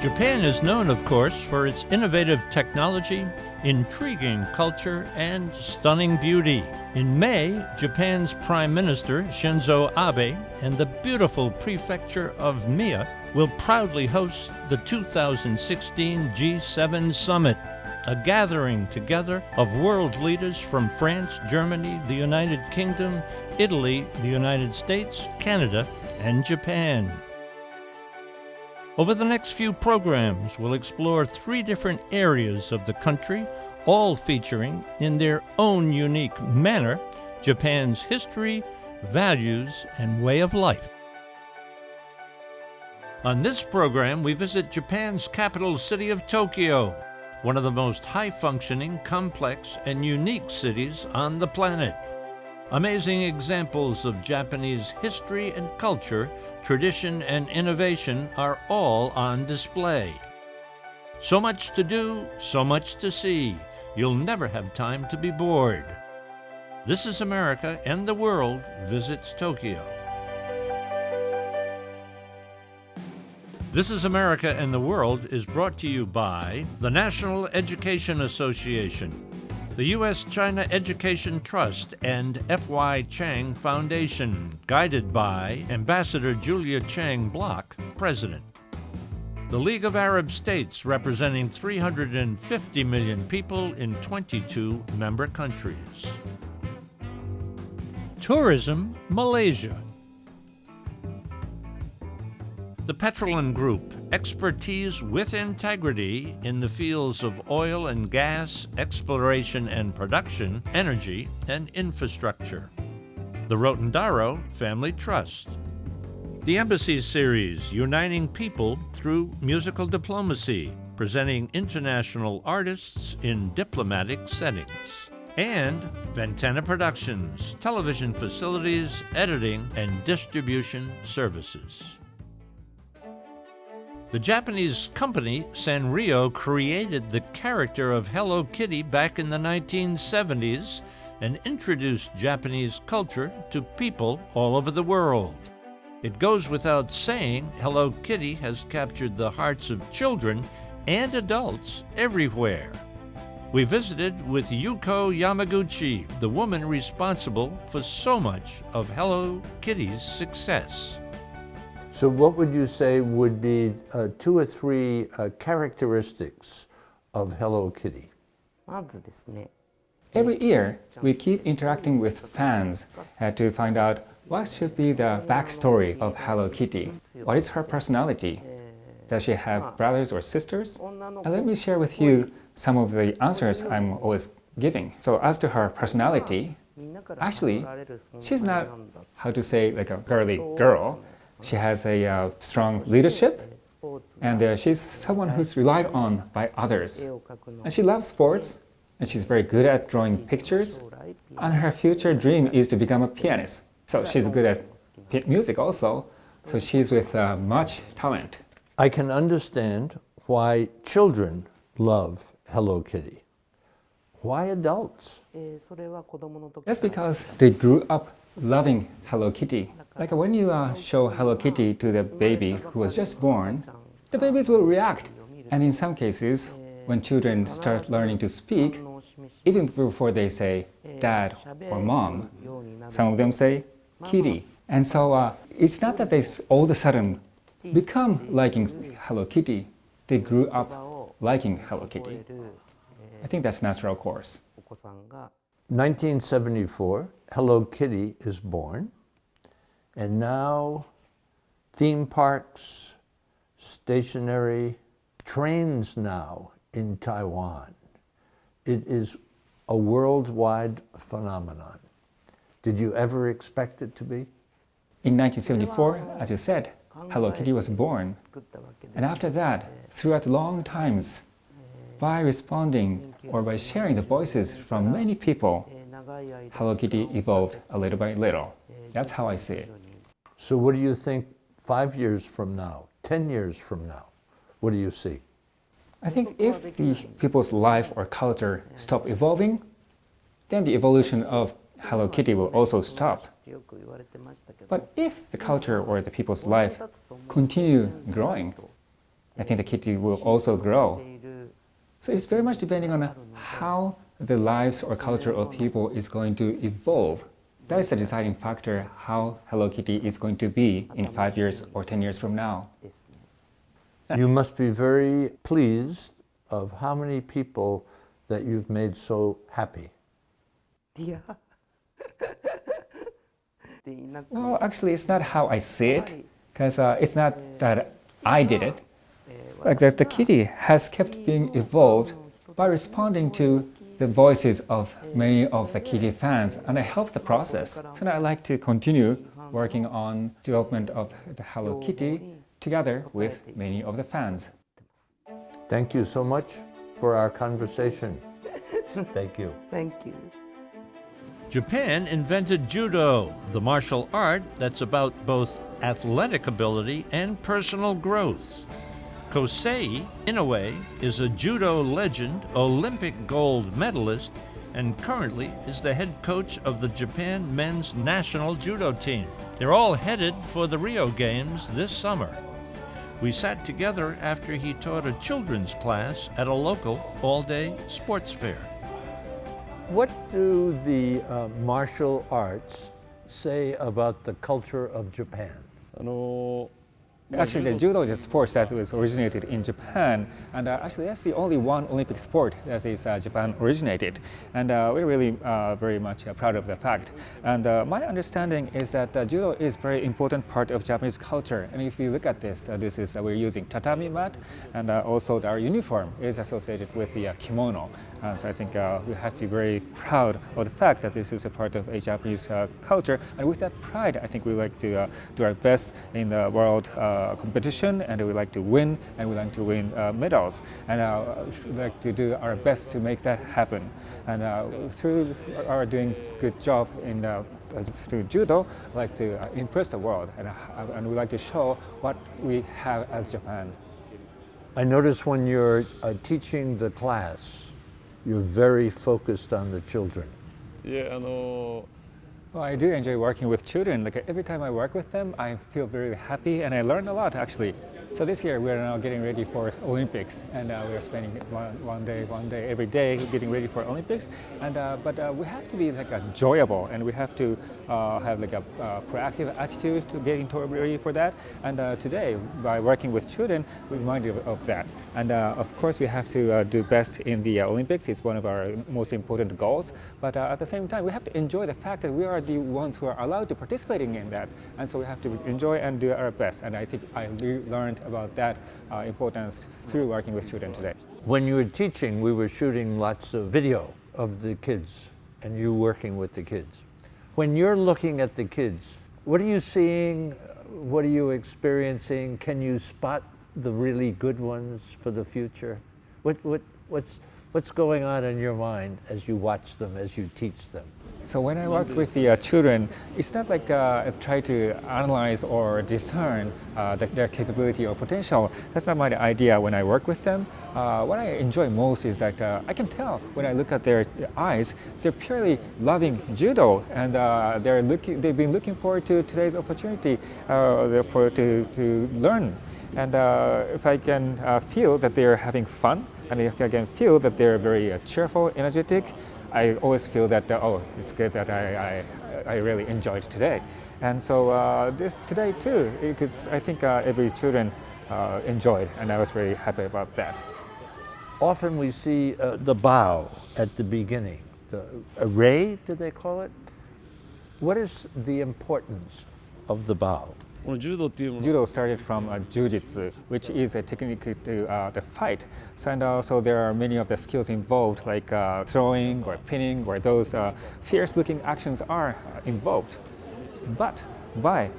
Japan is known, of course, for its innovative technology, intriguing culture, and stunning beauty. In May, Japan's Prime Minister Shinzo Abe and the beautiful prefecture of Mie will proudly host the 2016 G7 Summit, a gathering together of world leaders from France, Germany, the United Kingdom, Italy, the United States, Canada, and Japan. Over the next few programs, we'll explore 3 different areas of the country, all featuring, in their own unique manner, Japan's history, values, and way of life. On this program, we visit Japan's capital city of Tokyo, one of the most high-functioning, complex, and unique cities on the planet. Amazing examples of Japanese history and culture, tradition and innovation are all on display. So much to do, so much to see. You'll never have time to be bored. This is America and the World visits Tokyo. This is America and the World is brought to you by the National Education Association, the U.S.-China Education Trust, and F.Y. Chang Foundation, guided by Ambassador Julia Chang Block, President. The League of Arab States, representing 350 million people in 22 member countries. Tourism, Malaysia. The Petroleum Group, expertise with integrity in the fields of oil and gas, exploration and production, energy, and infrastructure. The Rotondaro Family Trust. The Embassy Series, uniting people through musical diplomacy, presenting international artists in diplomatic settings. And Ventana Productions, television facilities, editing, and distribution services. The Japanese company Sanrio created the character of Hello Kitty back in the 1970s and introduced Japanese culture to people all over the world. It goes without saying, Hello Kitty has captured the hearts of children and adults everywhere. We visited with Yuko Yamaguchi, the woman responsible for so much of Hello Kitty's success. So what would you say would be 2 or 3 characteristics of Hello Kitty? Every year, we keep interacting with fans to find out what should be the backstory of Hello Kitty. What is her personality? Does she have brothers or sisters? And let me share with you some of the answers I'm always giving. So as to her personality, actually, she's not, how to say, like a girly girl. She has a strong leadership, and she's someone who's relied on by others. And she loves sports, and she's very good at drawing pictures, and her future dream is to become a pianist. So she's good at music also, so she's with much talent. I can understand why children love Hello Kitty. Why adults? That's because they grew up loving Hello Kitty. Like when you show Hello Kitty to the baby who was just born, the babies will react. And in some cases, when children start learning to speak, even before they say dad or mom, some of them say kitty. And so it's not that they all of a sudden become liking Hello Kitty. They grew up liking Hello Kitty. I think that's natural course. 1974, Hello Kitty is born, and now theme parks, stationery, trains now in Taiwan. It is a worldwide phenomenon. Did you ever expect it to be? In 1974, as you said, Hello Kitty was born. And after that, throughout long times, by responding or by sharing the voices from many people, Hello Kitty evolved a little by little. That's how I see it. So what do you think 5 years from now, 10 years from now? What do you see? I think if the people's life or culture stop evolving, then the evolution of Hello Kitty will also stop. But if the culture or the people's life continue growing, I think the kitty will also grow. So it's very much depending on how the lives or culture of people is going to evolve. That is the deciding factor how Hello Kitty is going to be in 5 years or 10 years from now. You must be very pleased of how many people that you've made so happy. Well, actually, it's not how I see it, because it's not that I did it. Like the kitty has kept being evolved by responding to the voices of many of the kitty fans, and I helped the process. So I like to continue working on development of the Hello Kitty together with many of the fans. Thank you so much for our conversation. Thank you. Thank you. Japan invented Judo, the martial art that's about both athletic ability and personal growth. Kosei Inoue is a Judo legend, Olympic gold medalist, and currently is the head coach of the Japan men's national judo team. They're all headed for the Rio Games this summer. We sat together after he taught a children's class at a local all-day sports fair. What do the martial arts say about the culture of Japan? Actually, the judo is a sport that was originated in Japan, and actually that's the only one Olympic sport that is Japan originated, and we're really very much proud of the fact. And my understanding is that judo is a very important part of Japanese culture. And if you look at this, we're using tatami mat, and also our uniform is associated with the kimono. So I think we have to be very proud of the fact that this is a part of a Japanese culture, and with that pride, I think we like to do our best in the world competition, and we like to win, and we like to win medals, and we like to do our best to make that happen. And through our doing good job in through judo, we like to impress the world, and we like to show what we have as Japan. I notice when you're teaching the class, you're very focused on the children. Yeah, Well, I do enjoy working with children. Like every time I work with them, I feel very happy, and I learn a lot actually. So this year we're now getting ready for Olympics, and we're spending one day every day getting ready for Olympics. And but we have to be like enjoyable, and we have to have like a proactive attitude to getting ready for that. And today, by working with children, we're reminded of that. And of course, we have to do best in the Olympics. It's one of our most important goals. But at the same time, we have to enjoy the fact that we are the ones who are allowed to participating in that. And so we have to enjoy and do our best. And I think I learned about that importance through working with children today. When you were teaching, we were shooting lots of video of the kids and you working with the kids. When you're looking at the kids, what are you seeing? What are you experiencing? Can you spot the really good ones for the future? What's going on in your mind as you watch them, as you teach them? So when I work with the children, it's not like I try to analyze or discern their capability or potential. That's not my idea when I work with them. What I enjoy most is that I can tell when I look at their eyes, they're purely loving judo, and they've been looking forward to today's opportunity to learn. And if I can feel that they're having fun, and if I can feel that they're very cheerful, energetic, I always feel that, it's good that I really enjoyed today. And so today too, because I think every children enjoyed, and I was very happy about that. Often we see the bow at the beginning, the array, did they call it? What is the importance of the bow? Judo started from Jiu-Jitsu, which is a technique to the fight. So, and also there are many of the skills involved, like throwing or pinning, where those fierce-looking actions are involved. But by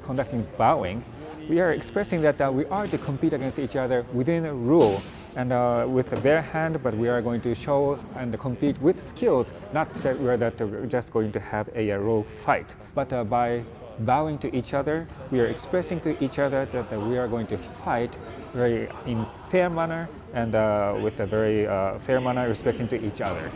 conducting bowing, we are expressing that we are to compete against each other within a rule, and with a bare hand, but we are going to show and compete with skills, not that we're just going to have a raw fight. But by bowing to each other, we are expressing to each other that we are going to fight very in fair manner, and with a very fair manner, respecting to each other.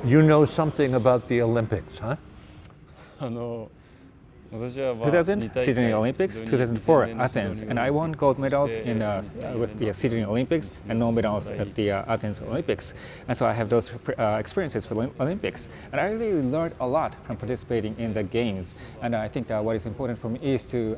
You know something about the Olympics, huh? 2000 Sydney Olympics, 2004 Athens, and I won gold medals with the Sydney Olympics and no medals at the Athens Olympics. And so I have those experiences with Olympics, and I really learned a lot from participating in the games. And I think that what is important for me is to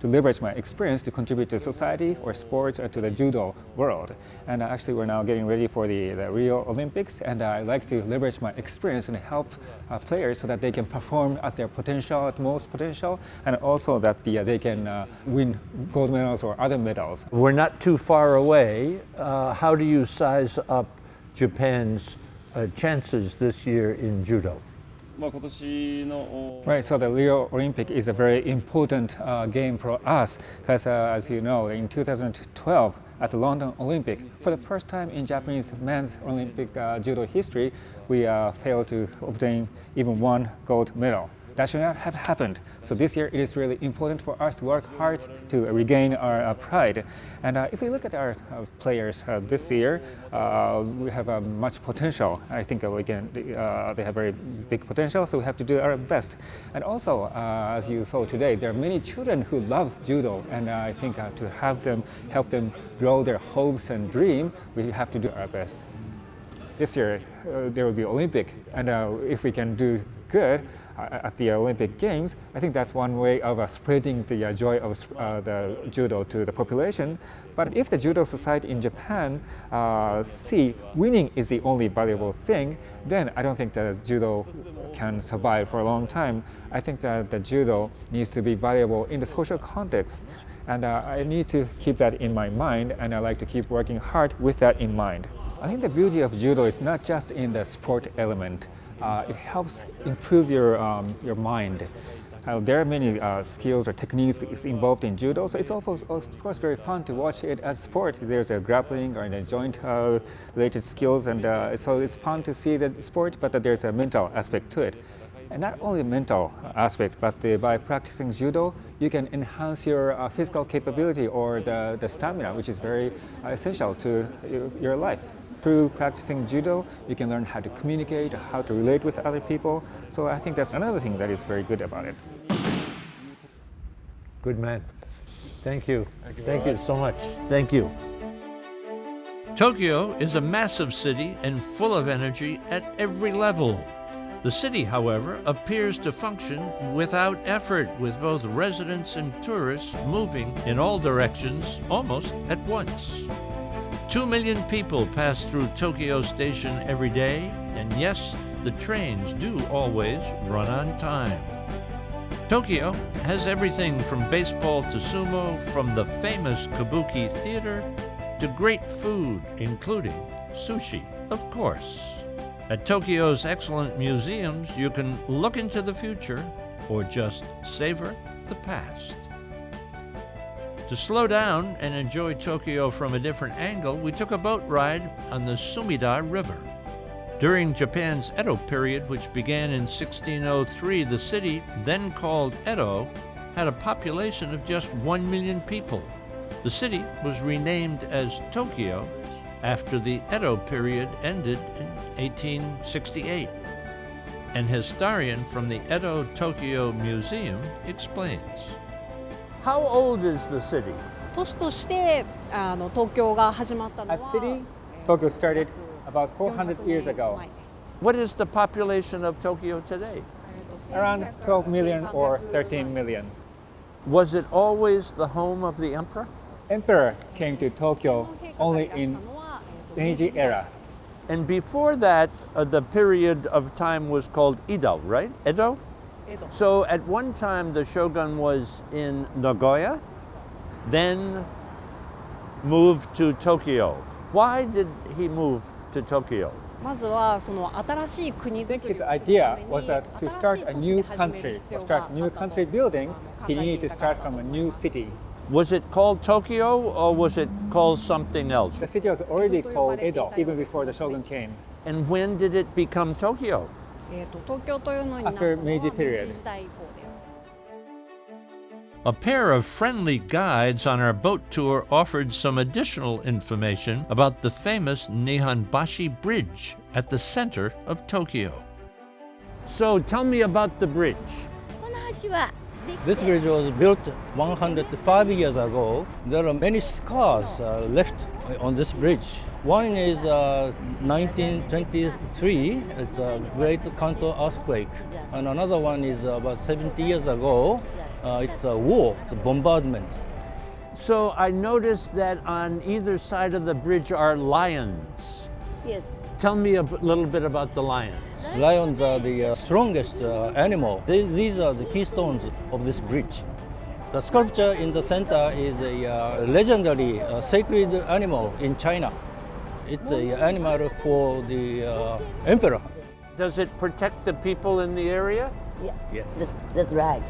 leverage my experience to contribute to society or sports or to the judo world. And actually, we're now getting ready for the Rio Olympics, and I like to leverage my experience and help players so that they can perform at their potential, at most potential, and also that they can win gold medals or other medals. We're not too far away. How do you size up Japan's chances this year in judo? Right, so the Rio Olympic is a very important game for us because, as you know, in 2012 at the London Olympic, for the first time in Japanese men's Olympic judo history, we failed to obtain even one gold medal. That should not have happened. So this year it is really important for us to work hard to regain our pride. And if we look at our players this year, we have much potential. I think they have very big potential, so we have to do our best. And also, as you saw today, there are many children who love judo, and I think to help them grow their hopes and dream, we have to do our best. This year there will be Olympic, and if we can do good at the Olympic Games, I think that's one way of spreading the joy of the judo to the population. But if the judo society in Japan see winning is the only valuable thing, then I don't think that judo can survive for a long time. I think that the judo needs to be valuable in the social context, and I need to keep that in my mind, and I like to keep working hard with that in mind. I think the beauty of judo is not just in the sport element. It helps improve your mind. There are many skills or techniques involved in judo, so it's also, of course, very fun to watch it as sport. There's a grappling or a joint-related skills, and so it's fun to see the sport, but there's a mental aspect to it. And not only mental aspect, but by practicing judo, you can enhance your physical capability or the stamina, which is very essential to your life. Through practicing judo, you can learn how to communicate, how to relate with other people. So I think that's another thing that is very good about it. Good man. Thank you. Thank you so much. Thank you. Tokyo is a massive city and full of energy at every level. The city, however, appears to function without effort, with both residents and tourists moving in all directions almost at once. 2 million people pass through Tokyo Station every day, and yes, the trains do always run on time. Tokyo has everything from baseball to sumo, from the famous Kabuki theater to great food, including sushi, of course. At Tokyo's excellent museums, you can look into the future or just savor the past. To slow down and enjoy Tokyo from a different angle, we took a boat ride on the Sumida River. During Japan's Edo period, which began in 1603, the city, then called Edo, had a population of just 1 million people. The city was renamed as Tokyo after the Edo period ended in 1868. An historian from the Edo-Tokyo Museum explains. How old is the city? 都市として東京が始まったのは As city, Tokyo started about 400 years ago. 前です。 What is the population of Tokyo today? Around 12 million or 13 million. Was it always the home of the emperor? Emperor came to Tokyo only in Meiji era. And before that, the period of time was called Edo, right? Edo? Edo. So at one time, the shogun was in Nagoya, then moved to Tokyo. Why did he move to Tokyo? まずはその新しい国 I づ think くり his をするた idea めに was that to 新 start しい a 都市 new で始める country, 必 or 要が start あ new ったと country building, 考 he えてい needed to たから start from a new city. Was it called Tokyo or was it called something else? The city was already called Edo even before the shogun came. And when did it become Tokyo? 東京というのになったのは After Meiji 明 period. 治時代以降です。A pair of friendly guides on our boat tour offered some additional information about the famous Nihonbashi Bridge at the center of Tokyo. So tell me about the bridge. This bridge was built 105 years ago. There are many scars left on this bridge. One is 1923, it's a Great Kanto earthquake. And another one is about 70 years ago, it's a war, it's a bombardment. So I noticed that on either side of the bridge are lions. Yes. Tell me a little bit about the lions. Lions are the strongest animal. These are the keystones of this bridge. The sculpture in the center is a legendary sacred animal in China. It's an animal for the emperor. Does it protect the people in the area? Yeah. Yes. That's right.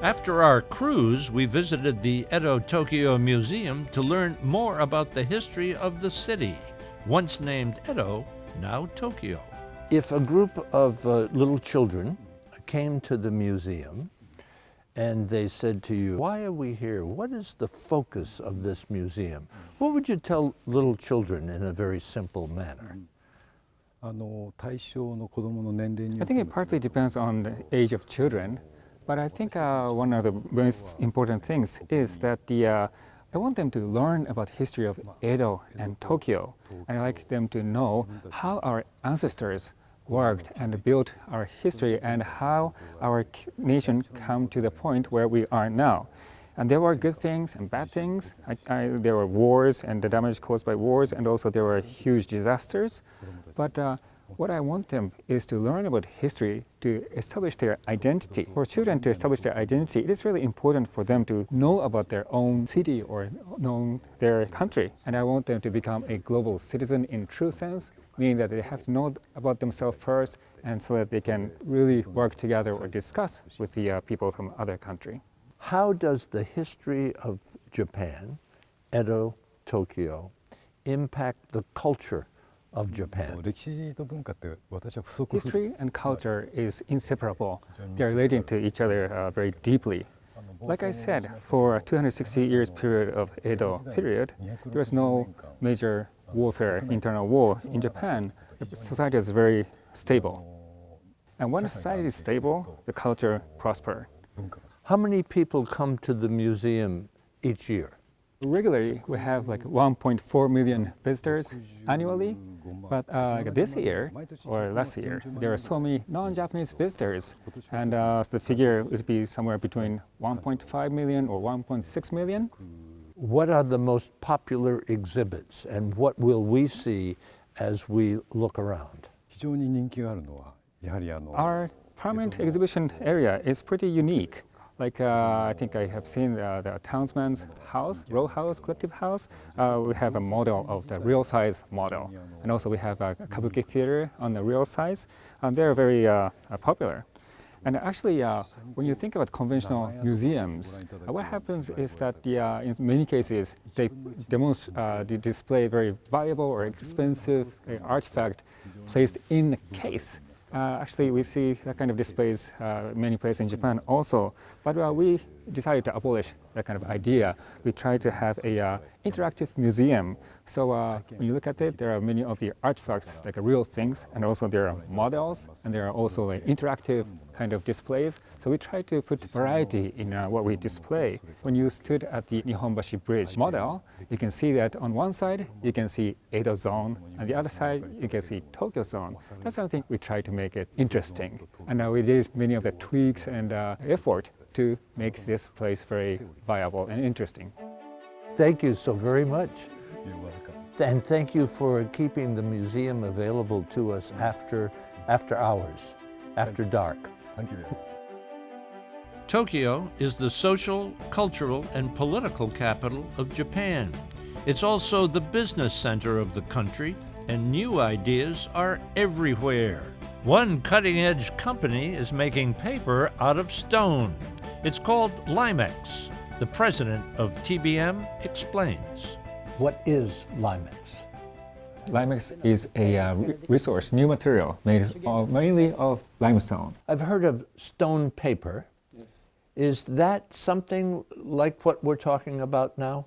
After our cruise, we visited the Edo-Tokyo Museum to learn more about the history of the city, once named Edo, now Tokyo. If a group of little children came to the museum and they said to you, why are we here? What is the focus of this museum? What would you tell little children in a very simple manner? I think it partly depends on the age of children, but I think one of the most important things is that I want them to learn about history of Edo and Tokyo, and I like them to know how our ancestors worked and built our history and how our nation came to the point where we are now. And there were good things and bad things. There were wars and the damage caused by wars, and also there were huge disasters. But what I want them is to learn about history to establish their identity. For children to establish their identity, it is really important for them to know about their own city or know their country. And I want them to become a global citizen in true sense, meaning that they have to know about themselves first, and so that they can really work together or discuss with the people from other country. How does the history of Japan, Edo, Tokyo, impact the culture of Japan? History and culture is inseparable. They are relating to each other very deeply. Like I said, for a 260 years period of Edo period, there was no major warfare, internal war in Japan. The society is very stable. And when a society is stable, the culture prospers. How many people come to the museum each year? Regularly, we have like 1.4 million visitors annually, but this year or last year, there are so many non-Japanese visitors, and the figure would be somewhere between 1.5 million or 1.6 million. What are the most popular exhibits, and what will we see as we look around? Our permanent exhibition area is pretty unique. Like I think I have seen the townsman's house, row house, collective house. We have a model of the real size model. And also we have a kabuki theater on the real size. And they're very popular. And actually, when you think about conventional museums, what happens is that in many cases, they display very valuable or expensive artifact placed in a case. Actually, we see that kind of displays many places in Japan also, but we decided to abolish that kind of idea. We tried to have a interactive museum. So when you look at it, there are many of the artifacts, like real things, and also there are models, and there are also like interactive kind of displays. So we try to put variety in what we display. When you stood at the Nihonbashi Bridge model, you can see that on one side, you can see Edo zone, and the other side, you can see Tokyo zone. That's something we try to make it interesting. And we did many of the tweaks and effort to make this place very viable and interesting. Thank you so very much. You're welcome. And thank you for keeping the museum available to us after hours, after dark. Thank you very much. Tokyo is the social, cultural, and political capital of Japan. It's also the business center of the country, and new ideas are everywhere. One cutting-edge company is making paper out of stone. It's called Limex. The president of TBM explains. What is Limex? Limex is a resource, new material made mainly of limestone. I've heard of stone paper. Is that something like what we're talking about now?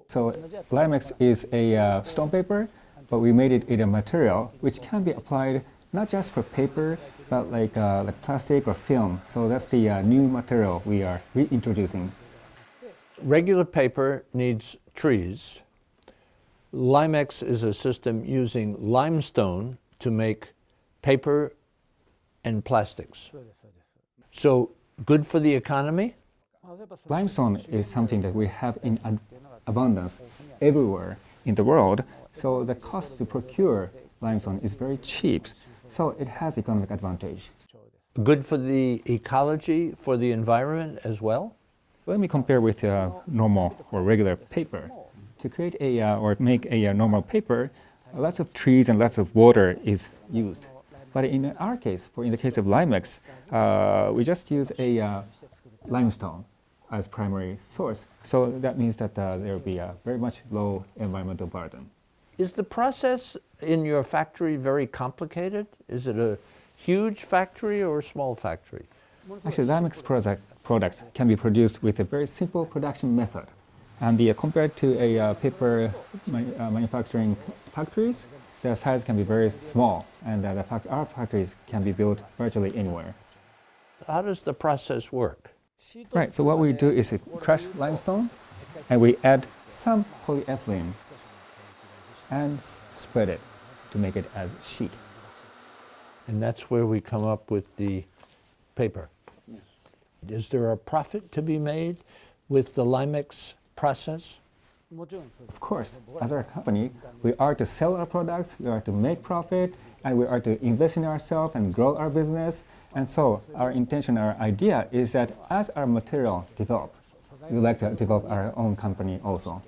So Limex is a stone paper, but we made it in a material which can be applied not just for paper, but like plastic or film. So that's the new material we are reintroducing. Regular paper needs trees. Limex is a system using limestone to make paper and plastics. So good for the economy? Limestone is something that we have in abundance everywhere in the world. So the cost to procure limestone is very cheap. So it has economic advantage. Good for the ecology, for the environment as well? Let me compare with normal or regular paper. To create or make a normal paper, lots of trees and lots of water is used. But in our case, in the case of Limex, we just use a limestone as primary source. So that means that there will be a very much low environmental burden. Is the process in your factory very complicated? Is it a huge factory or a small factory? Actually, Limex products can be produced with a very simple production method. And compared to a paper manufacturing factories, their size can be very small, and our factories can be built virtually anywhere. How does the process work? Right, so what we do is crush limestone, and we add some polyethylene and spread it to make it as sheet. And that's where we come up with the paper. Is there a profit to be made with the Limex process? Of course, as our company, we are to sell our products, we are to make profit, and we are to invest in ourselves and grow our business. And so our intention, our idea is that as our material develops, we would like to develop our own company also.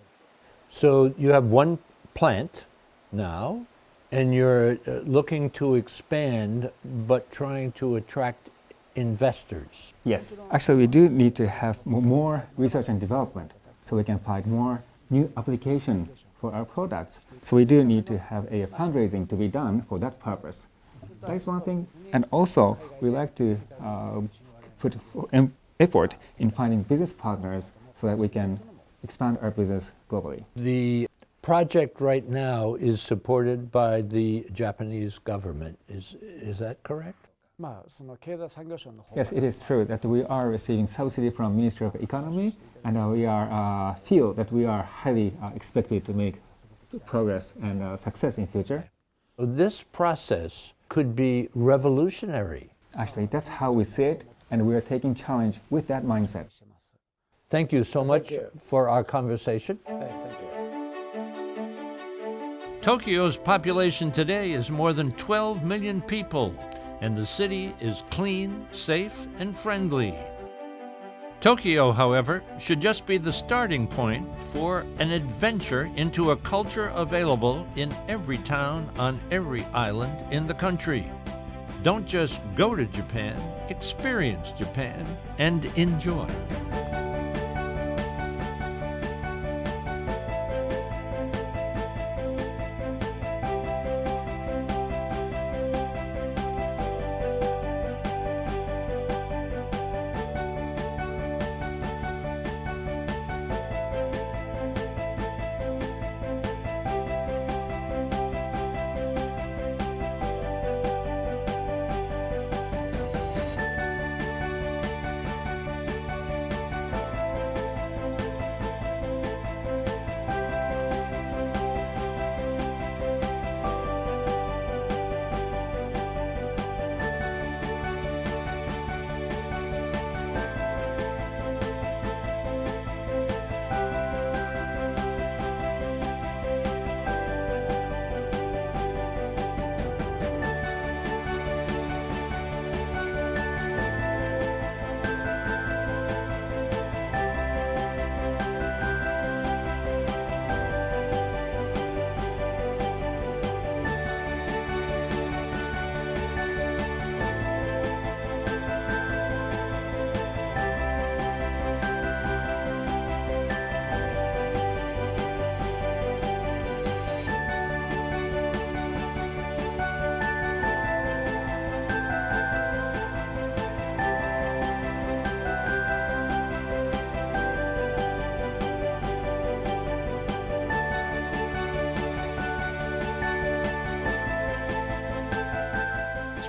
So you have one plant now, and you're looking to expand, but trying to attract investors. Yes, actually we do need to have more research and development so we can find more new application for our products. So we do need to have a fundraising to be done for that purpose. That is one thing. And also we like to put effort in finding business partners so that we can expand our business globally. The project right now is supported by the Japanese government. Is that correct? Yes, it is true that we are receiving subsidy from Ministry of Economy, and we feel that we are highly expected to make progress and success in future. This process could be revolutionary. Actually, that's how we see it, and we are taking challenge with that mindset. Thank you so much for our conversation. Tokyo's population today is more than 12 million people, and the city is clean, safe, and friendly. Tokyo, however, should just be the starting point for an adventure into a culture available in every town on every island in the country. Don't just go to Japan, experience Japan and enjoy.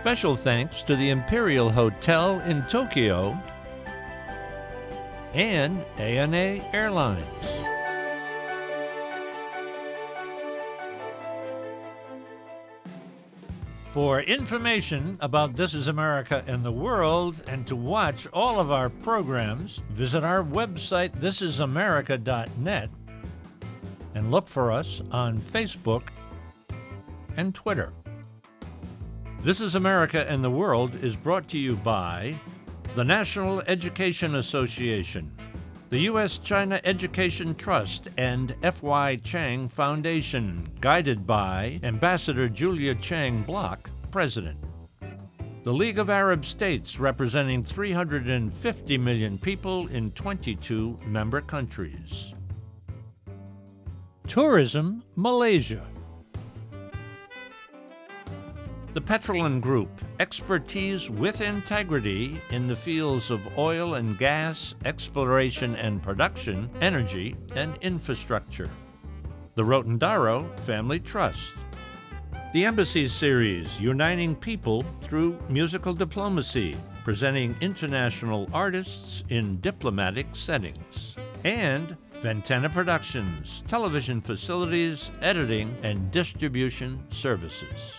Special thanks to the Imperial Hotel in Tokyo and ANA Airlines. For information about This Is America and the World and to watch all of our programs, visit our website thisisamerica.net and look for us on Facebook and Twitter. This Is America and the World is brought to you by the National Education Association, the U.S.-China Education Trust, and F.Y. Chang Foundation, guided by Ambassador Julia Chang Block, President. The League of Arab States, representing 350 million people in 22 member countries. Tourism Malaysia. The Petrolin Group, expertise with integrity in the fields of oil and gas, exploration and production, energy, and infrastructure. The Rotondaro Family Trust. The Embassy Series, uniting people through musical diplomacy, presenting international artists in diplomatic settings. And Ventana Productions, television facilities, editing, and distribution services.